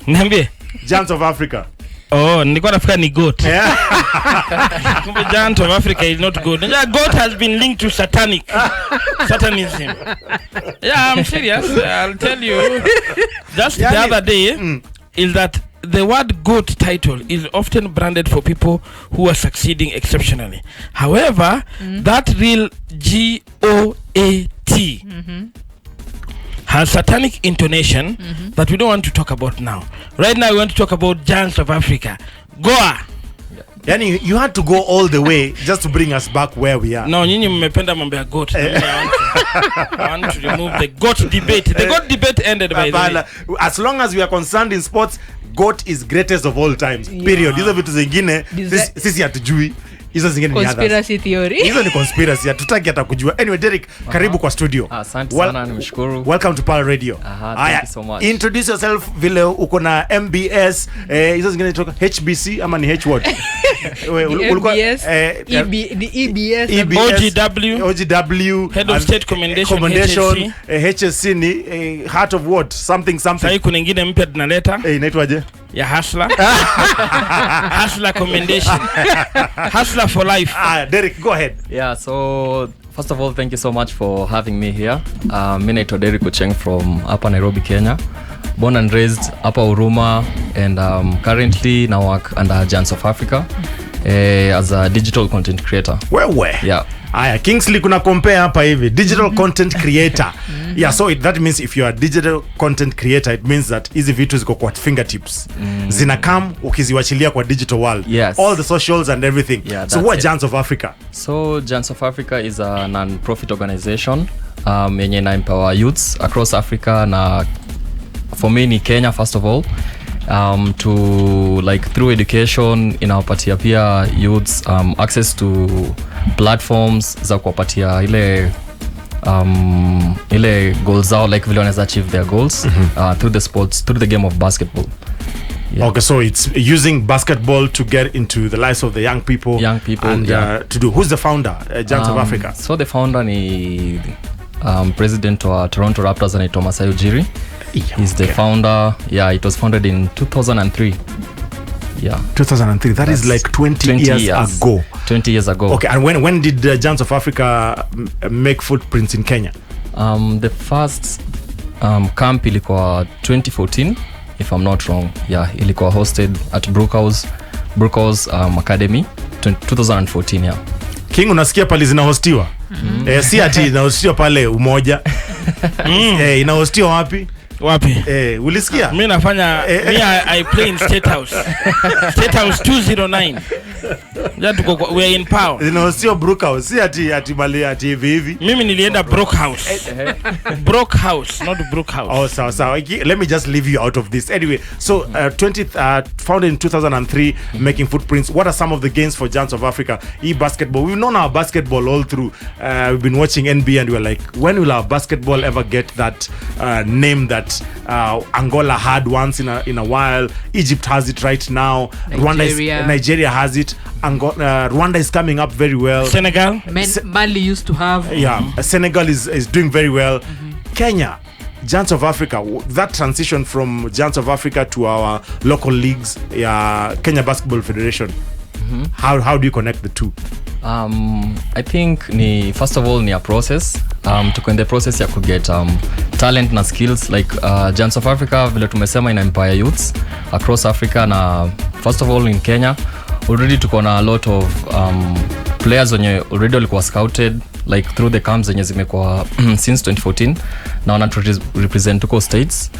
Niambie. Giants of Africa. Oh, nilikuwa nafikiri ni goat. Kumbe Giants of Africa is not goat. Goat has been linked to satanism. Yeah, I'm serious. I'll tell you. Just the other day is that the word goat title is often branded for people who are succeeding exceptionally. However, that real G-O-A-T has satanic intonation that we don't want to talk about now. Right now we want to talk about Giants of Africa. Goa. Yani, you had to go all the way just to bring us back where we are. No, nyinyi mmependa mambo ya goat. I want to remove the goat debate. The goat debate ended by the way. As long as we are concerned in sports, goat is greatest of all times. Period. Hizo vitu zingine sisi hatujui. Hizo zingine ni conspiracy theory. Hizo ni conspiracy. Hatutaki hata kujua. Anyway, Derrick, karibu kwa studio. Asante sana, nimeshukuru. Welcome to Pal Radio. Thank you so much. Introduce yourself vile uko na MBS, hizo zingine toka HBC ama ni H word? Ulikuwa EBS, OGW, Head of State Commendation, HSC ni Heart of what? Something. Sasa kuna nyingine mpya tunaleta. Inaitwaje? Ya Hustler. Hustler Commendation. Hustler for life. Derrick, go ahead. Yeah, so first of all, thank you so much for having me here. Mimi naitwa Derrick Ochieng from hapa Nairobi, Kenya. Born and raised hapa Huruma, and currently now work under Giants of Africa as a digital content creator. Wewe. Yeah. Aya, Kingsley kuna compare hapa hivi digital content creator. Yeah, so that means if you are a digital content creator, it means that hizi vitu ziko kwa fingertips. Zinakam ukiziwachilia kwa digital world. Yes. All the socials and everything. Yeah, so what Giants of Africa? So Giants of Africa is a non-profit organization yenye ina empower youths across Africa, na for me ni Kenya first of all. To like through education inawapatia pia youths access to platforms za kuwapatia ile goals zao, like vile wanaweza achieve their goals through the sports, through the game of basketball. Yeah. Okay, so it's using basketball to get into the lives of the young people and to do. Who's the founder, Giants of Africa? So the founder ni president wa Toronto Raptors anaitwa Masai Ujiiri. He's the founder. Yeah, it was founded in 2003. Yeah, 2003. That is like 20 years ago. 20 years ago. Okay, and when did Giants of Africa make footprints in Kenya? The first camp ilikuwa 2014 if I'm not wrong. Yeah, ilikuwa hosted at Brookhouse Academy 2014. Yeah. King, unasikia pale zinahostiwa? Si ati inahostiwa pale Umoja. Inahostiwa wapi? Ulisikia? Mimi nafanya I play in State House. State House 209. We are in power. Zinahostiwa Brookhouse. Si ati mali ati hivi. Mimi nilienda Brookhouse. Brookhouse, not Brookhouse. Oh, so let me just leave you out of this. Anyway, so founded in 2003, making footprints. What are some of the gains for Giants of Africa? Basketball. We've known our basketball all through. We've been watching NBA and we're like, when will our basketball ever get that name that Angola had once in a while? Egypt has it right now. Nigeria has it. Rwanda is coming up very well. Senegal, Mali used to have. Senegal is doing very well. Kenya, Giants of Africa, that transition from Giants of Africa to our local leagues, Kenya Basketball Federation, how do you connect the two? I think first of all ni a process. Tuko in the process ya kuget talent na skills, like Giants of Africa vile tumesema ina empire youths across Africa, na first of all in Kenya already tuko na a lot of players wenye already walikuwa scouted like through the camps zenye zimekuwa since 2014 na wana represent tuko states.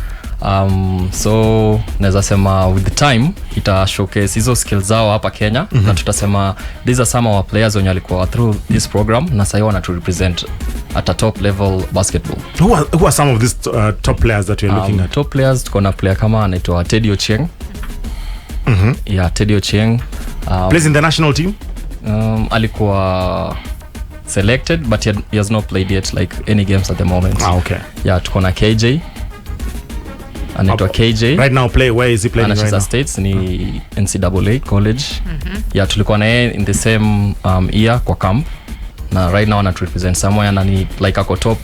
So naweza sema with the time ita showcase hizo skills zao hapa Kenya, na tutasema these are some of our players wenye walikuwa through this program na sasa wana to represent at a top level basketball. Who are some of these top players that you're looking at? Top players tuko na player kama anaitwa Derrick Ochieng. Yeah, Derrick Ochieng plays in the national team. Alikuwa selected but he has not played yet like any games at the moment. Okay. Yeah, tuko na KJ. Anaitwa KJ. Right now where is he playing right now? States ni NCAA college. Yeah, tulikuwa na yeye in the same year kwa camp. Na right now ana represent somewhere na ni like ako top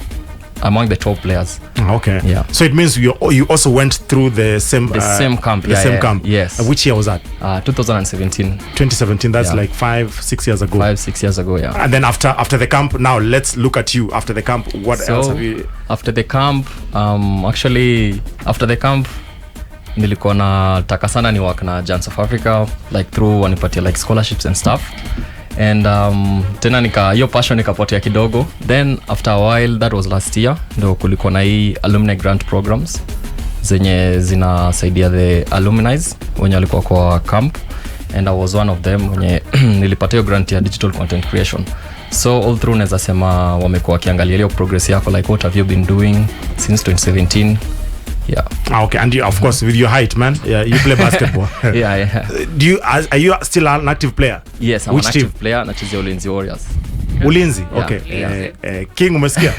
among the top players. Okay. Yeah. So it means you also went through the same camp. The same camp. Yes. Which year was that? 2017. 2017. That's like 5-6 years ago. 5-6 years ago, yeah. And then after the camp, now let's look at you after the camp. What else have you? After the camp, actually after the camp nilikuwa nataka sana ni work na Giants of Africa, like through wanipatia like scholarships and stuff. And tena hiyo passion nikapotea kidogo. Then after a while, that was last year, ndo kulikuwa na hii alumni grant programs zenye zinasaidia the alumni wenye walikuwa kwa camp, and I was one of them wenye nilipata hiyo grant ya digital content creation. So all through naweza sema wamekuwa wakiangalia hiyo progress yako, like what have you been doing since 2017. Yeah. Okay, and you, of course, with your height, man, you play basketball. Yeah. Are you still an active player? Yes, I'm Which an active team? player. Nachezea Ulinzi Warriors. Ulinzi? Yeah. Okay. Yeah. King, umesikia?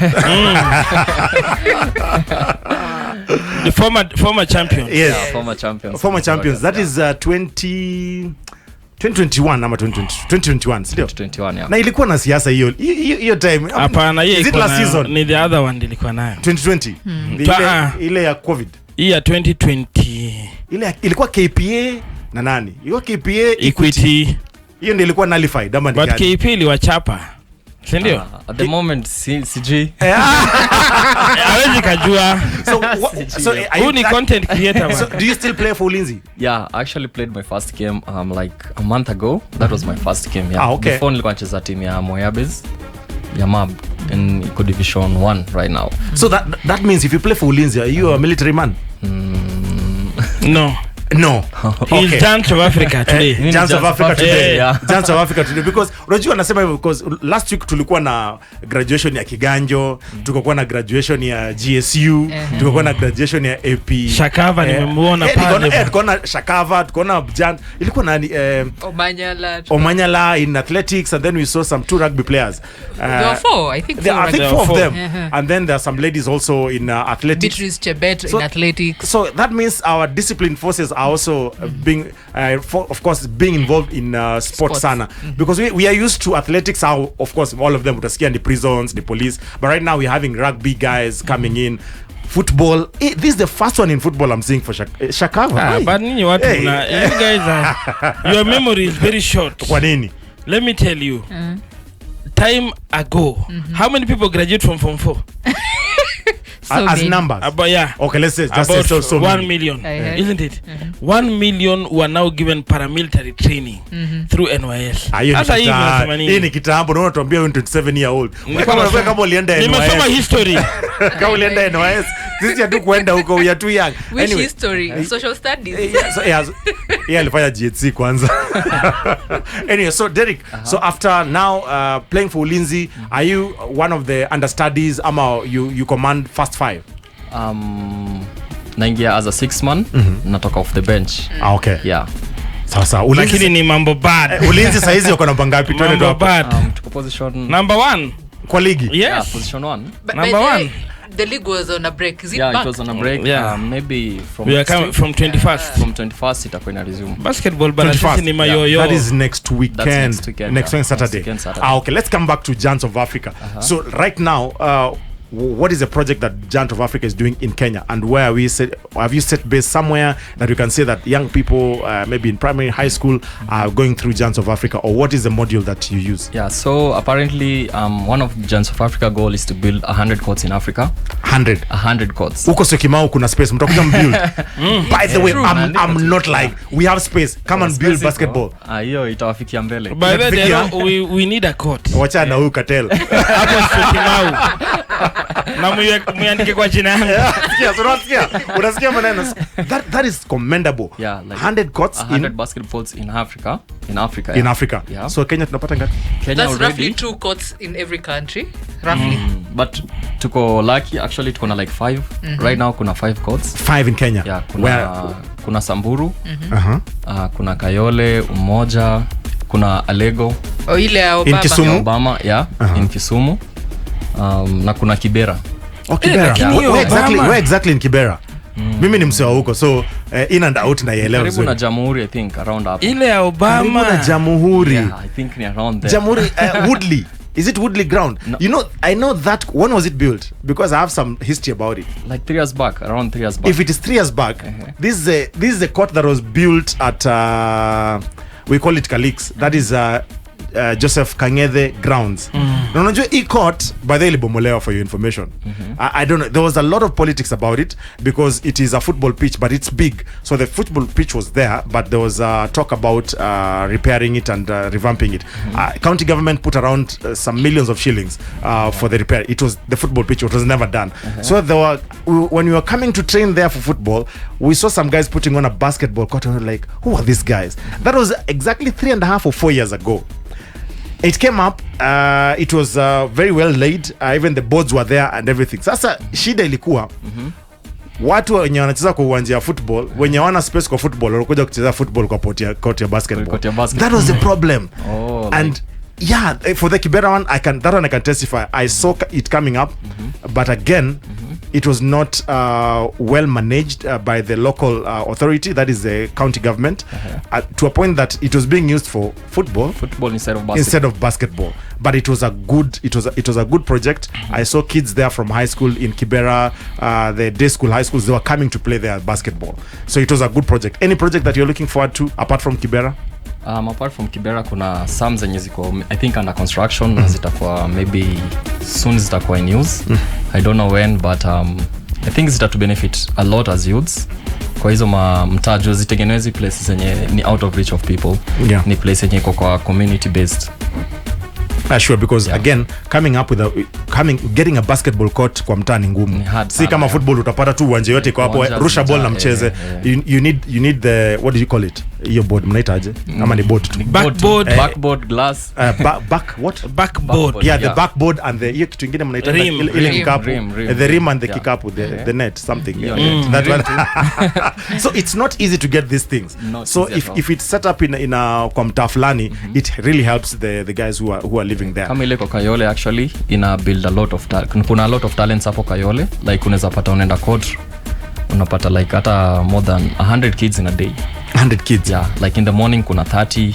The former champion. Yes. Yeah, former champions. Former champions. That is 2021 ama 2021, sio? 2021, yeah. Na ilikuwa na siasa hiyo time. Hapana, hiyo Is it last season? ni the other one nilikuwa nayo. 2020. Ile ya COVID. Hii ya 2020. Ile ilikuwa KPA na nani? Ilikuwa KPA Equity. Hiyo ndio ilikuwa nullified ama But KPA iliwachapa. Si ndio? At the moment CG. Hawezi kujua. So who ni content creator? So do you still play for Ulinzi? Yeah, I actually played my first game like a month ago. That was my first game, yeah. Okay. Before nilikuwa nacheza team ya Moyabes ya MAB in Eco Division 1 right now. So that means if you play for Ulinzi, are you a military man? No. He's Giants of Africa today. Giants of Africa today. Yeah. Giants of Africa today, because unajua nasema hivyo because last week tulikuwa na graduation ya Kiganjo, tukakuwa na graduation ya GSU, tukakuwa na graduation ya AP Shakava nimemuona pale. Tukakuwa na Shakava, tukakuwa na Jan, ilikuwa nani Omanyala in athletics, and then we saw some 2 rugby players. There were 4, I think. I think 4 of them. And then there are some ladies also in athletics. Beatrice Chebet in athletics. So that means our discipline forces are also being of course being involved in sports sana, because we are used to athletics, how of course all of them utasikia the prisons, the police, but right now we're having rugby guys coming in, football. This is the first one in football I'm seeing for Shakava. But ninyi watu you guys your memory is very short. Kwa nini? Let me tell you. Time ago, how many people graduate from Form 4? As numbers. Yeah. Okay, let's say just about so 1 million, isn't it? 1 million were now given paramilitary training through NYS. Hii ni kitambo, naona tuambia wewe 27 year old. Kama ulienda NYS. Nimesoma history. Kama ulienda NYS. Sisi hatu kuenda huko, we are too young. Which history? Social studies. Yeah, alifanya GHC kwanza. Anyway, so Derrick, so after now playing for Ulinzi, are you one of the understudies ama you command first 5? Naingia as a 6 man, natoka off the bench. Okay. Yeah. Sasa Ulinzi ni mambo bad. Ulinzi saizi uko namba ngapi? Mambo bad. Tuko position number 1 kwa ligi. Yes. Yeah, position 1. Number 1. The league was on a break. Is it back? back? It was on a break. Yeah. Maybe from we are coming from 21st. From 21st itakuwa ina resume. Basketball bana sisi ni mayoyo. That is next weekend. That's next weekend. Saturday. Okay, let's come back to Giants of Africa. So right now what is the project that Giants of Africa is doing in Kenya, and where have you set base somewhere that you can say that young people maybe in primary, high school are going through Giants of Africa, or what is the module that you use? Yeah, so apparently one of Giants of Africa goal is to build 100 courts in Africa. 100 courts. Huko Syokimau kuna space, mtakuja build. By the way, I'm not like we have space. Come and build basketball. Hiyo itawafikia mbele. By the way, we need a court. Wacha na huyu Katel. Hapo Syokimau. Na muandike kwa jina yangu. Unasikia maneno. That is commendable. Yeah, like 100 courts 100 basketballs in Africa. In Africa. Yeah. So Kenya tunapata ngapi? Kenya That's already roughly 2 courts in every country. Roughly. But tuko lucky actually tuko na like 5. Right now kuna 5 courts. 5 in Kenya. Yeah, kuna kuna Samburu. Kuna Kayole, Umoja, kuna Alego. Ile ya Obama. In Kisumu. Obama, yeah, in Kisumu. Na kuna Kibera. Kibera. Where exactly in Kibera? Mimi ni msewa huko, so in and out na yelewa. Karibu na Jamhuri, I think, around up. Ile ya Obama. Karibu na Jamhuri. Yeah, I think ni around there. Jamhuri, Woodley. Is it Woodley ground? No. You know, I know that. When was it built? Because I have some history about it. Like 3 years back, around 3 years back. If it is 3 years back, this is a court that was built at we call it Calix. That is Joseph Kang'ethe grounds. Na unajua hii court by the ilibomolewa for your information. I don't know, there was a lot of politics about it because it is a football pitch but it's big, so the football pitch was there but there was talk about repairing it and revamping it. County government put around some millions of shillings for the repair. It was the football pitch, it was never done. So there were, when we were coming to train there for football, we saw some guys putting on a basketball court and we were like, who are these guys? That was exactly 3.5 or 4 years ago. It came up, it was very well laid, even the boards were there and everything. Sasa shida ilikuwa watu wenye wanacheza kwa uwanja ya football, wenye wana space kwa football wanakuja kucheza football kwa court ya basketball. That was the problem. And yeah, for the Kibera one, I can testify. I saw it coming up, but again, it was not well managed by the local authority, that is the county government, to a point that it was being used for football instead of basketball. But it was a good project. I saw kids there from high school in Kibera, the day school, high schools, they were coming to play there basketball. So it was a good project. Any project that you're looking forward to apart from Kibera? Apart from Kibera kuna some zenye ziko I think under construction na zitakuwa maybe soon zitakuwa in use. I don't know when, but I think zitatu benefit a lot as youths. Kwa hizo mtajo zitengenezi places zenye ni out of reach of people. Ni place zenye iko kwa community based. Sure, because again getting a basketball court kwa mtaa ni ngumu. Si kama football utapata tu uwanja yote iko hapo, rusha ball na mcheze. You need the, what do you call it? Hiyo board mnaitaje? Kama ni board tu. Backboard glass. Backboard. Yeah, the backboard and the hiyo kitu kingine mnaita ile kikapu. The rim and the kikapu, the net, something. That one. So it's not easy to get these things. So if it's set up in kwa mtaa fulani, it really helps the guys who are living there. Kama ile kwa Kayole actually ina build a lot of kuna a lot of talents hapo Kayole, like unaweza pata unaenda court unapata like hata more than 100 kids in a day. 100 kids? Yeah, like in the morning kuna 30,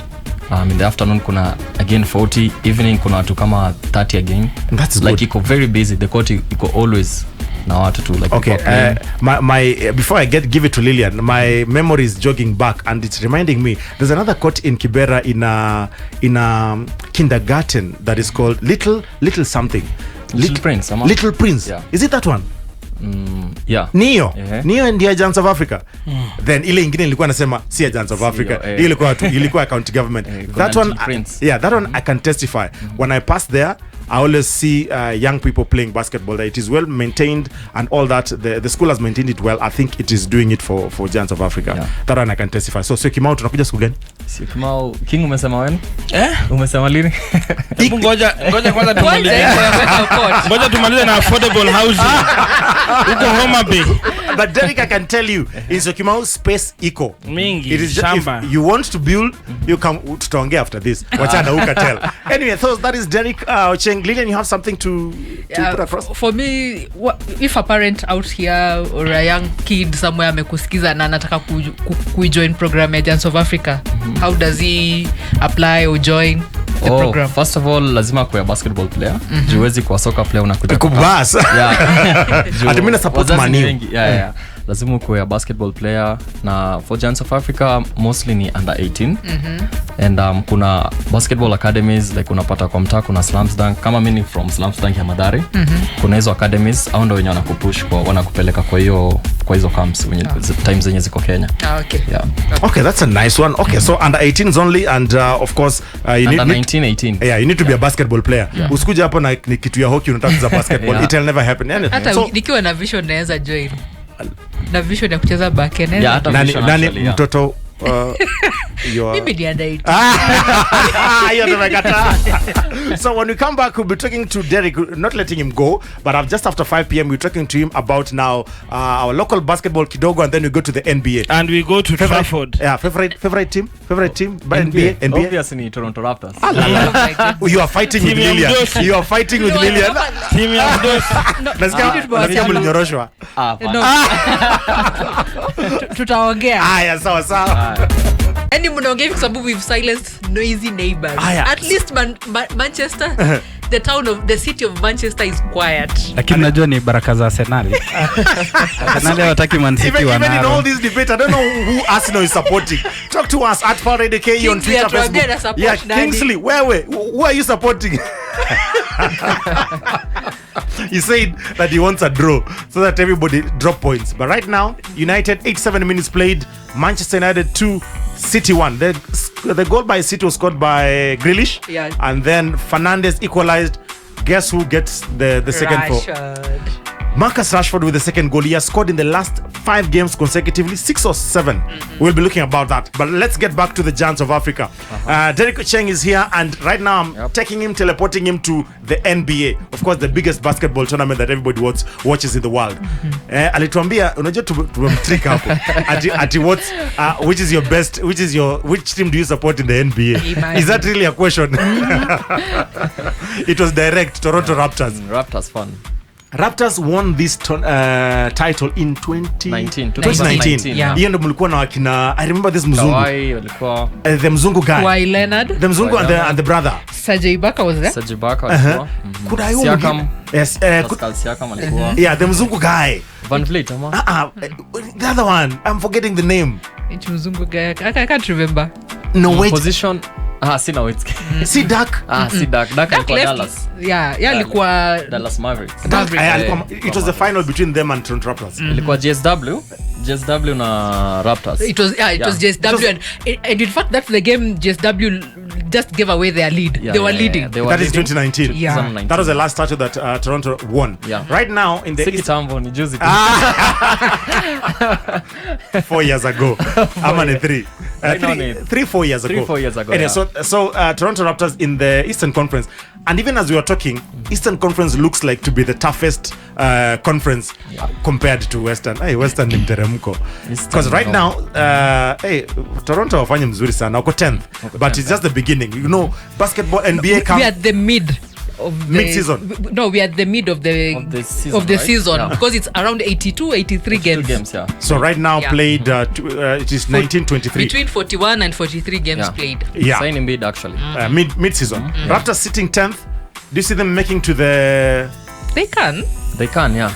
in the afternoon kuna again 40, evening kuna watu kama 30 again. That's like good. Iko very busy, the court iko always na watu tu like. Okay, my before I give it to Lillian, my memory is jogging back and it's reminding me there's another court in Kibera in a kindergarten that is called Little something. Little Prince. Yeah. Is it that one? Yeah. Nio ndio Giants of Africa. Then ile ingine ilikuwa nasema si Giants of Africa. Ilikuwa county government. That one, that one I can testify. When I pass there, I always see young people playing basketball. It is well maintained and all that. The school has maintained it well. I think it is doing it for Giants of Africa. Yeah. That one I can testify. So Kimau tunakuja siku gani? Kimau King umesema when? Umesema lini? Ngoja kwanza tumalize. Ngoja tumalize na affordable housing. Uko Homa Bay. But Derrick, I can tell you, in Kimau space iko mingi. It is just, if you want to build, you come tutaongea after this. Wachana ukatel. Anyway, so that is Derrick Ochieng. Lillian, you have something to put across? For me, if a parent out here or a young kid somewhere amekusikiza na anataka kujoin program Giants of Africa, how does he apply or join the program? First of all, lazima kuwa basketball player. Juwezi kuwa soccer player unakuja kubas. Ati mimi na support Manu. Yeah. Lazima kuwa basketball player, na for Giants of Africa mostly ni under 18. And kuna basketball academies, like unapata kwa mtaa kuna Slums Dunk, kama mimi from Slums Dunk ya Madari. Kuna hizo academies au ndio wenye wanakupush kwa wanakupeleka kwa hizo camps when times zenye ziko Kenya. Okay. Yeah. Okay, that's a nice one. Okay, so under 18s only, and of course you under 18. Yeah, you need to be a basketball player. Usikuja hapo na kitu ya hockey unataka kucheza basketball. It will never happen. Hata nikiwa na vision naweza join. Na vision ya kucheza basketball. Yeah, nani mtoto maybe the under 18. So when we come back, we'll be talking to Derick, not letting him go, but just after 5 p.m. we're talking to him about now our local basketball kidogo, and then we go to the NBA and we go to Trafford. Yeah, favorite team by NBA. Obviously Toronto Raptors. You are fighting with Lillian. You are fighting with Lillian. Team ya Mdos. Nasikia mlinyoroshwa. Tutaongea. Haya, sawa. Yaani mnaongea kwa sababu we've silenced noisy neighbors. At least Manchester the city of Manchester is quiet. Lakini najua ni baraka za Arsenal. Arsenal hawataki Man City even in wanaro. all this debate, I don't know who Arsenal is supporting. Talk to us at FarRadio on Kingsley, Twitter, atuambie na Facebook. support Yeah, nani. Kingsley, who are you supporting? He said that he wants a draw so that everybody drop points. But right now, United 87 minutes played, Manchester United 2, City 1. The goal by City was scored by Grealish, Yeah. and then Fernandes equalized. Guess who gets the second for? Rashford. Marcus Rashford with the second goal. He has scored in the last 5 games consecutively, 6 or 7. We'll be looking about that. But let's get back to the Giants of Africa. Derrick Ochieng is here, and right now I'm taking him, teleporting him to the NBA. Of course, the biggest basketball tournament that everybody watches in the world. Alituambia, unajua tumemtrick hapo. Ati what's which is your best? Which team do you support in the NBA? Imagine. Is that really a question? It was direct. Toronto Raptors. Raptors fun. Raptors won this title in 2019. Yeah. Hiyo ndo mlikuwa na wakina, I remember this mzungu. Kawhi walikuwa The mzungu guy. Kawhi Leonard. The mzungu and the brother. Serge Ibaka was there. Serge Ibaka walikuwa. Could I Siakam. Yes. Pascal Siakam alikuwa. Yeah, the mzungu guy. Van Vliet ama? The other one. I'm forgetting the name. Which mzungu guy? I can't remember. No, wait. Position. Si Nowitzki. See Dak. Si Dak. Dak alikuwa left. Dallas. Yeah, alikuwa Dallas Mavericks. It was the final between them and Toronto Raptors. Ilikuwa GSW na Raptors. It was JSW and in fact that's the game JSW just gave away their lead. Yeah, they were yeah, leading. yeah. They were That is leading. 2019. Yeah. 2019. That was the last title that Toronto won. Yeah. Right now in the Si kitambo ni juzi tu. 4 years ago. I'm on a 3. Right now ni 4 years ago. 4 years ago, Anyway, yeah. so Toronto Raptors in the Eastern Conference, and even as we were talking, Eastern Conference looks like to be the toughest conference compared to Western. Hey, Western ni mteremko. Because right now, Toronto wafanye mzuri sana. Wako 10th, but it's just the beginning. You know, basketball NBA We comes. are at the mid of the Mid-season. No, we are at the mid of the season, right? Yeah. because it's around 83 games. Yeah. So right now Yeah. played, it is 1923. Between 41 and 43 games Yeah. played. Yeah. Sign in bid actually. Mid-season. Raptors sitting 10th. Do you see them making to the... They can. They can, yeah.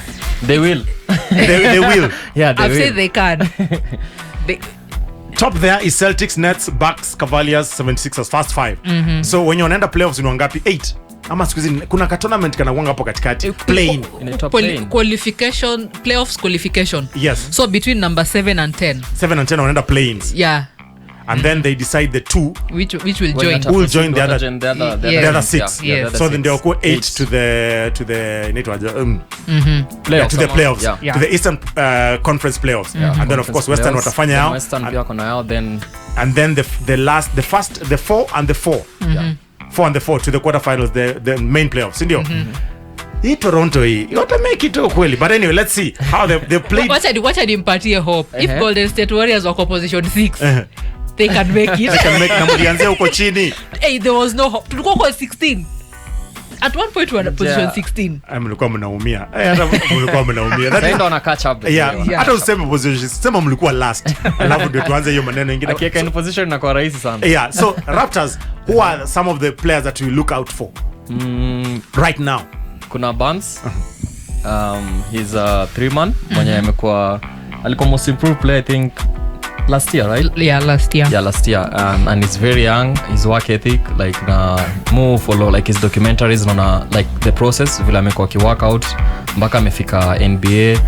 They will. They will. Yeah, they I've will. said they can. Top there is Celtics, Nets, Bucks, Cavaliers, 76ers, first 5. So when you unaenda playoffs ni wangapi? 8. Ama siku hizi kuna ka tournament kana wanga hapo katikati. Plain. Inaitwa play-in. Qualification, playoffs qualification. Yes. So between number 7 and 10. 7 and 10 wanaenda plains. Yeah. And then they decide the 2. Which will When join. that Who will happens, join the wanna other- join the other the other 6. Yeah, Yes. the So other then they'll 6. go 8 to the Playoffs, to the ama? playoffs. Yeah. Yeah. To the Eastern Conference playoffs. And then of course Western Playoffs. watafanya Then yao. Western pia wako na yao, then And then the 4 and the 4. yeah. 4 and the 4 to the quarterfinals, the main playoffs, ndio. Hii Toronto hii wata make it kweli, but anyway, let's see how they played. Wacha nimpatie hope. If Golden State Warriors wako position 6, they can make it. They can make na mlianzia huko chini. Hey, there was no hope. Tulikuwa kwa 16. At one point we were position 16. Mlikuwa mnaumia. Hata mlikuwa mnaumia. Sasa ndio wana catch up. Yeah, Yeah. hata useme position, sema mlikuwa last. Alafu ndio tuanze hiyo maneno mengine. Akiweka in position inakuwa rahisi sana. Yeah, so Raptors, who are some of the players that you look out for right now? Kuna Barnes. He's a 3-man mwenye amekuwa alikuwa most improved player I think last year, right? Yeah, last year. Yeah, last year. And he's very young. His work ethic, like more follow like his documentaries na like the process vile amekuwa ki-work out mpaka amefika NBA.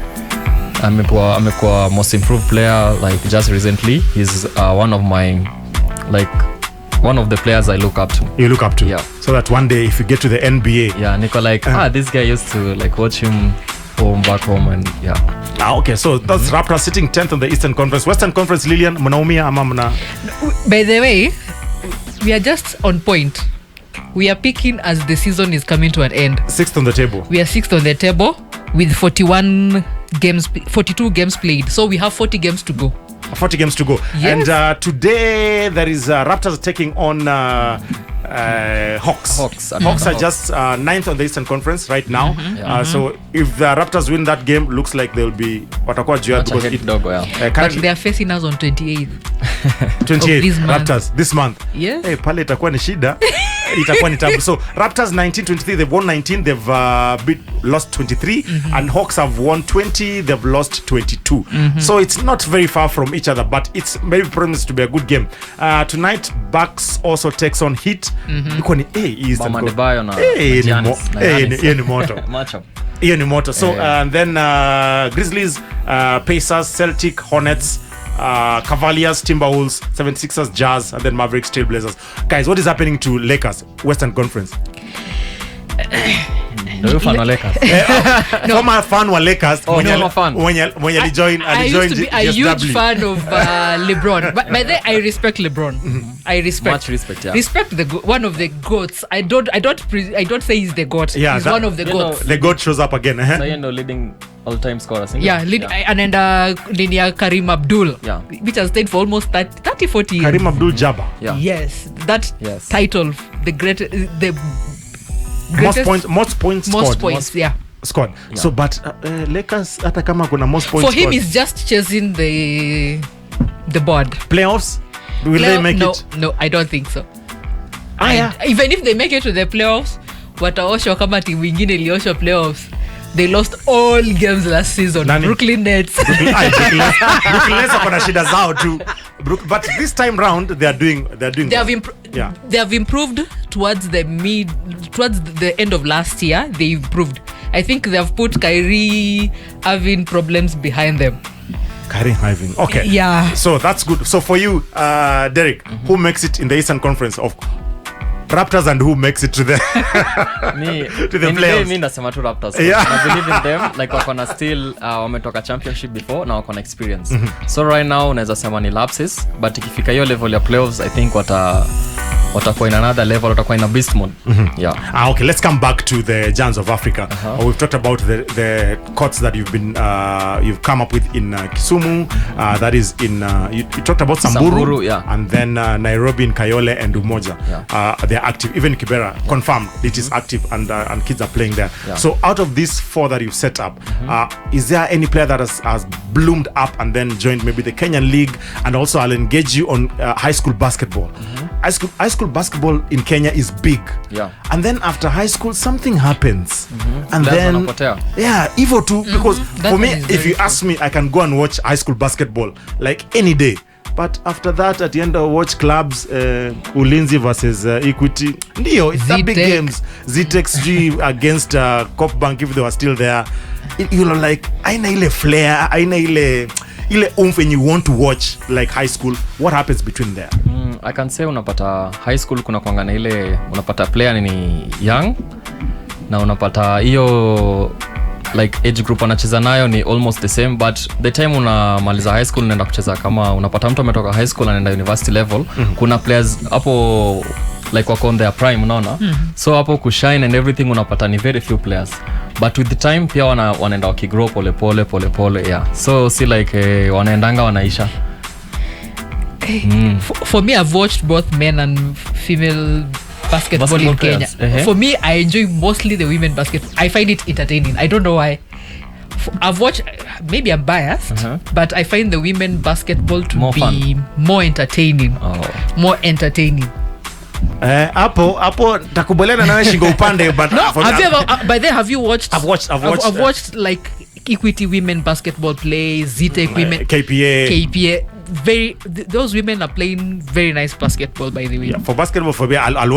Amekuwa most improved player like just recently. He's one of the players I look up to. You look up to. Yeah. So that one day if you get to the NBA. Yeah, Nico this guy used to like watch him back home and yeah. Okay, so that's Raptors sitting 10th on the Eastern Conference. Western Conference, Lilian, mnaumia ama mna? By the way, we are just on point. We are picking as the season is coming to an end. 6th on the table. We are 6th on the table with 42 games played. So we have 40 games to go. 40 games to go. Yes. And today there is Raptors taking on Hawks. Hawks Hawks are just 9th on the Eastern Conference right now. So if the Raptors win that game, looks like they'll be watakuwa juu Ahead kidogo, yeah. But they are facing us on 28th. 28 this month. Raptors this month. Yes. Hey, pale itakuwa ni shida. Itakuwa ni tabu. So Raptors 19-23, they've won 19, they've lost 23, and Hawks have won 20, they've lost 22. So it's not very far from each other, but it's maybe promised to be a good game. Tonight Bucks also takes on Heat. Iko ni Eastern Bama Adebayo na Giannis. Hiyo ni moto. Matchup. Hiyo ni moto. So and then Grizzlies, Pacers, Celtic, Hornets, Cavaliers, Timberwolves, 76ers, Jazz, and then Mavericks, Trailblazers. Guys, what is happening to Lakers, Western Conference? Ndio fan wa Lakers. Former fan wa Lakers, former fan. mwenye alijoin I used to be a huge GSW. fan of LeBron, but by the I respect LeBron. I respect. Much respect, yeah. Respect one of the goats. I don't say he's the goat. Yeah, he's that- one of the you goats. The God shows up again. Sasa yeye ndo leading all time scorer, sindio? Yeah, anaenda nini ya Karim Abdul, Yeah. which has stayed for almost 30-40 years. Karim Abdul-Jabbar. Yeah. Yes, that Yes. title, the Most greatest, points most scored. points, yeah. Scored. So but Lakers hata kama kuna most points For him, scored. it's just chasing the board. Playoffs, will they make no, it? No, I don't think so. Yeah. Even if they make it to the playoffs, wataoshwa kama timu ingine ilioshwa playoffs. They lost all games last season. Nani? Brooklyn Nets. Brooklyn Nets wako na shida zao tu. But this time round they are doing They have, yeah. they have improved towards the end of last year. They improved. I think they have put Kyrie having problems behind them. Kyrie Irving. Okay. Yeah. So that's good. So for you, Derrick, who makes it in the Eastern Conference of Raptors, and who makes it to the to the playoffs? Mi ndasema tu Raptors. Yeah. I believe in them, like wako na still wametoka championship before na wako na experience. So right now unaweza sema ni lapses, but ikifika hiyo level ya playoffs I think watakuwa in another level, watakuwa in a beast mode. Yeah. Okay, let's come back to the Giants of Africa. We've talked about the courts that you've come up with in Kisumu. That is in you talked about Samburu, yeah. And then Nairobi in Kayole and Umoja. Yeah. They're active. Even Kibera confirmed it is active, and kids are playing there. Yeah. So out of these 4 that you've set up, is there any player that has bloomed up and then joined maybe the Kenyan league? And also I'll engage you on high school basketball. High school basketball in Kenya is big. Yeah. And then after high school something happens. And Players then wanapotea. yeah, Evo too, because That for me, one is if very you ask me, I can go and watch high school basketball like any day. But after that, at the end, I'll watch clubs, Ulinzi versus Equity. Ndio, it's that big Zetech. games. Zetex G against Copbank, if they were still there. You know, like, aina ile flair, aina ile oomph, and you want to watch like high school. What happens between there? I can say unapata high school kuna kuanga na ile unapata player ni young na unapata hiyo like age group anacheza nayo ni almost the same, but the time unamaliza high school unaenda kucheza, kama unapata mtu ametoka high school anaenda university level, kuna players hapo like wako on their prime, unaona. So hapo kushine and everything unapata ni very few players, but with the time pia wanaenda wakigrow pole pole, yeah. So si like wanaendanga wanaisha. For me, I've watched both men and female basketball in Kenya. players. For me, I enjoy mostly the women basketball. I find it entertaining. I don't know why. I've watched, maybe I'm biased, but I find the women basketball to More be fun. more entertaining. More entertaining. Hapo takubaliana nawe shingo upande, but No, for have that- you ever? By then, have you watched? I've watched I've watched like Equity women basketball play, Zetech women, KPA. Those women are playing very nice basketball, by the way. Yeah, for basketball, for me, I'll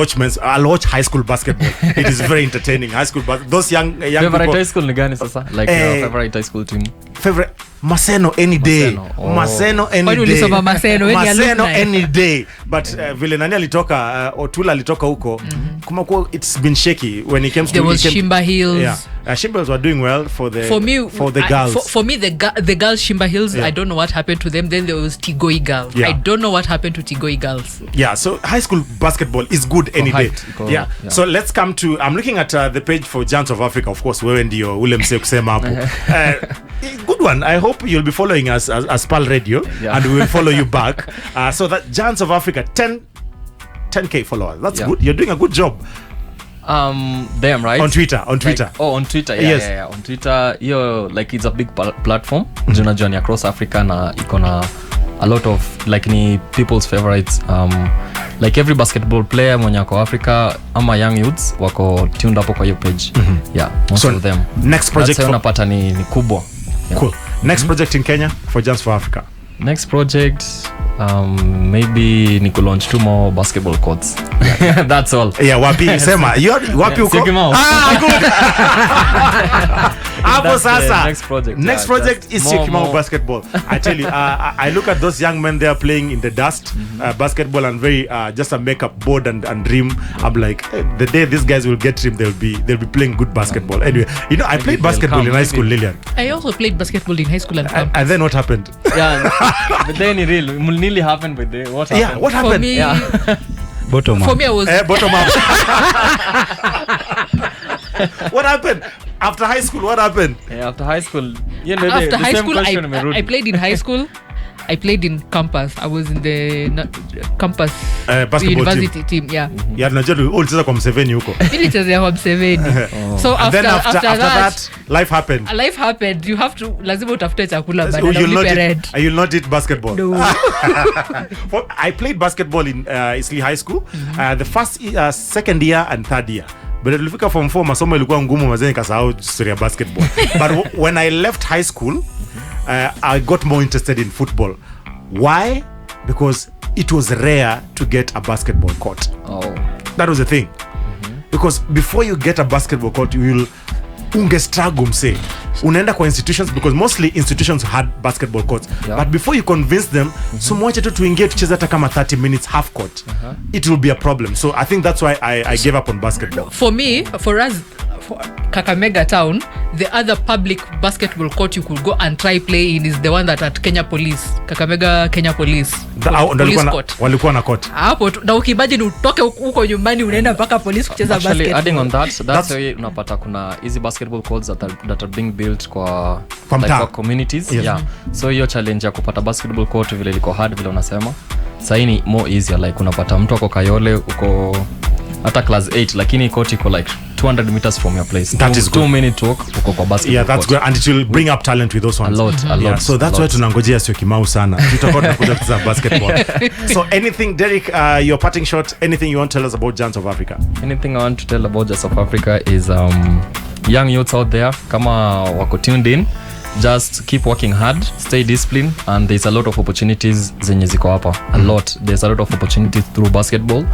watch high school basketball. It is very entertaining. High school, those young Favorite people. high school ni gani sasa? Like favorite high school team? Favorite Maseno any day. Maseno any Kwani day. ulisoma Maseno, wewe ni Maseno alumni? any day. But vile nani alitoka, Otula alitoka huko. Kumekuwa it's been shaky when it comes There to was Shimba Hills. Yeah, Shimba Hills were doing well for the the girls. For me, the girls Shimba Hills, Yeah. I don't know what happened to them. Then there was Tigoi girls. Yeah. I don't know what happened to Tigoi girls. Yeah, so high school basketball is good any day. hyped. Yeah. So let's come to, I'm looking at the page for Giants of Africa. Of course, wewe ndio ule mse kusema hapo. Good one. I hope you'll be following us as Pal Radio, Yeah. and we will follow you back. So that Giants of Africa, 10K followers. That's Yeah. good. You're doing a good job. Them, right? On Twitter. On Twitter. Yes. Yeah. On Twitter, like it's a big platform. Unajua ni across Africa na iko na a lot of like ni people's favorites. Like every basketball player mwenye ako Africa ama young youths wako tuned hapo kwa hiyo page. Yeah, most of them. Next project unapata ni kubwa. Yeah. Cool. Next project in Kenya for Giants for Africa. Next project, maybe ni ku launch 2 more basketball courts. That's all. Yeah, wapi sema. Wapi uko? Good. Hapo sasa. Next project is Syokimau basketball. I tell you, I look at those young men there playing in the dust, basketball, and very just a makeup board and dream. I'm like, the day these guys will get trim, they'll be playing good basketball. Anyway, I played basketball in high school, Lillian. I also played basketball in high school and then what happened? Yeah, but then it nearly happened. But what happened? Yeah, what happened? For me, Bottom up. For me, I was bottom up. What happened after high school? What happened? Yeah, after high school. After high school, I played in high school. I played in campus. I was in the campus basketball university team. Yeah. Yeah, najua ulicheza kwa Mseveni huko. Nilichezea kwa Mseveni. So after that, life happened. Life happened. You have to lazima utafute chakula badala ulipe rent. You'll not eat basketball. No. I played basketball in Eastleigh High School. The first second year and third year. But nilifika form 4 masomo ilikuwa ngumu mazeni nikasahau story ya basketball. But when I left high school, I got more interested in football. Why? Because it was rare to get a basketball court. Oh. That was the thing. Because before you get a basketball court, you will struggle mse. Unaenda kwa institutions because mostly institutions had basketball courts. Yeah. But before you convince them, so mwache tu tuingie tucheze hata kama 30 minutes half court. It will be a problem. So I think that's why I gave up on basketball. For us, Kakamega town, the other public basketball court you could go and try play in is the one that at Kenya Police, Kakamega Kenya Police. Police court. Walikuwa na court. Hapo na ukimagine utoke huko nyumbani unaenda mpaka police kucheza basketball. Actually, adding on that's why unapata kuna easy basketball courts that are being built kwa communities. Yes. Yeah. So hiyo challenge ya kupata basketball court vile liko hard vile unasema. Sasa ni more easier, like unapata mtu ako Kayole uko hata class 8 lakini court iko like 200 meters from your place. That is 2 minute walk uko kwa basketball. Yeah, that's good, and it will bring up talent with those ones. A lot. So that's why tunangojea Syokimau sana. Tutakuwa tunakuja kucheza basketball. So anything, Derrick, your parting shot, anything you want to tell us about Giants of Africa? Anything I want to tell about Giants of Africa is young youths out there kama wako tuned in, just keep working hard, stay disciplined, and there's a lot of opportunities zenye ziko hapa. There's a lot of opportunities through basketball.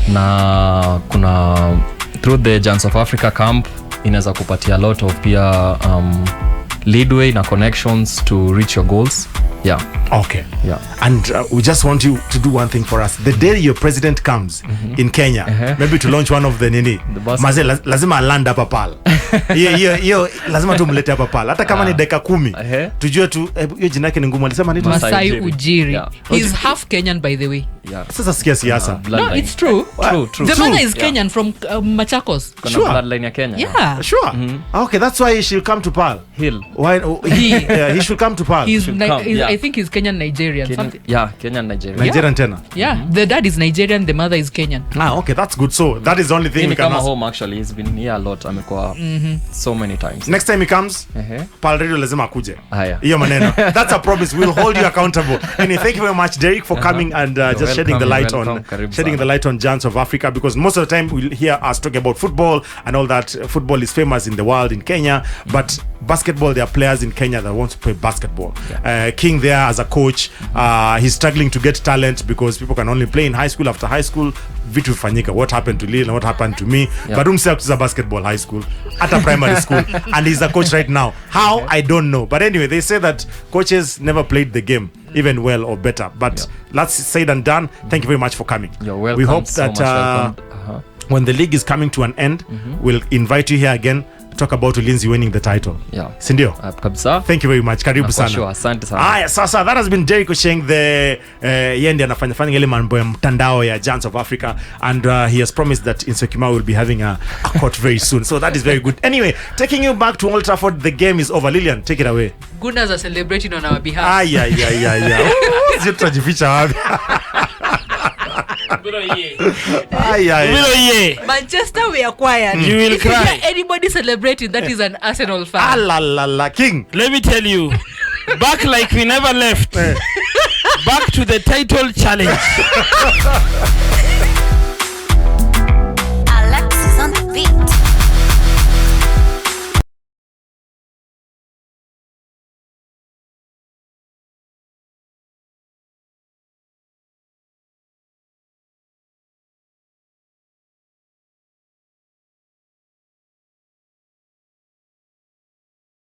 Na kuna through the Giants of Africa camp inaweza kupatia a lot of pia leadway na connections to reach your goals. Yeah. Okay. Yeah. And we just want you to do one thing for us. The day your president comes in Kenya, maybe to launch one of the maze lazima land hapa pala. Hiyo lazima tumlete hapa pala. Hata kama ni dakika 10. Tujue tu hiyo jina yake ni ngumu. Alisema nini? Masai Ujiiri. Yeah. He's half Kenyan by the way. Yeah. Sasa sikia siasa. No, it's true. True. The mother is Kenyan from Machakos. Kuna bloodline ya Kenya. Yeah. Sure. Okay, that's why he should come to Pal. Why he should come to Pal. I think he's Kenyan Nigerian. Kenyan Nigerian. Nigerian tena. Yeah, the dad is Nigerian, the mother is Kenyan. Okay, that's good. So that is the only thing we can ask. Home actually, he's been here a lot. Amekuwa so many times. Next time he comes, Pal Radio lazima akuje. Haya. Hiyo maneno. That's a promise. We'll hold you accountable. Anyway, thank you very much, Derrick, for coming and just shedding the light on Giants of Africa, because most of the time we'll hear us talking about football and all that. Football is famous in the world in Kenya, but basketball, there are players in Kenya that want to play basketball. King there as a coach, he's struggling to get talent because people can only play in high school. After high school, vitu fanyika. What happened to Lil and what happened to me? But umse kucheza basketball high school at a primary school, and he's a coach right now. How? I don't know. But anyway, they say that coaches never played the game even well or better. But that's said and done. Thank you very much for coming. You're welcome. We hope that when the league is coming to an end, we'll invite you here again to talk about Ulinzi winning the title. Yeah. Sindio? Kabisa. Thank you very much. Karibu sana. Sure. Asante sana. Sasa that has been Derrick Ochieng, the yeye anafanya ile mambo ya mtandao ya Giants of Africa, and he has promised that in Syokimau will be having a court very soon. So that is very good. Anyway, taking you back to Old Trafford, the game is over. Lillian, take it away. Gunners are celebrating on our behalf. Tutajificha wapi? Manchester, we acquired. You will if cry. you hear anybody celebrating, that is an Arsenal fan. King. Let me tell you, back like we never left. Back back to the title challenge. Alexis on the beat.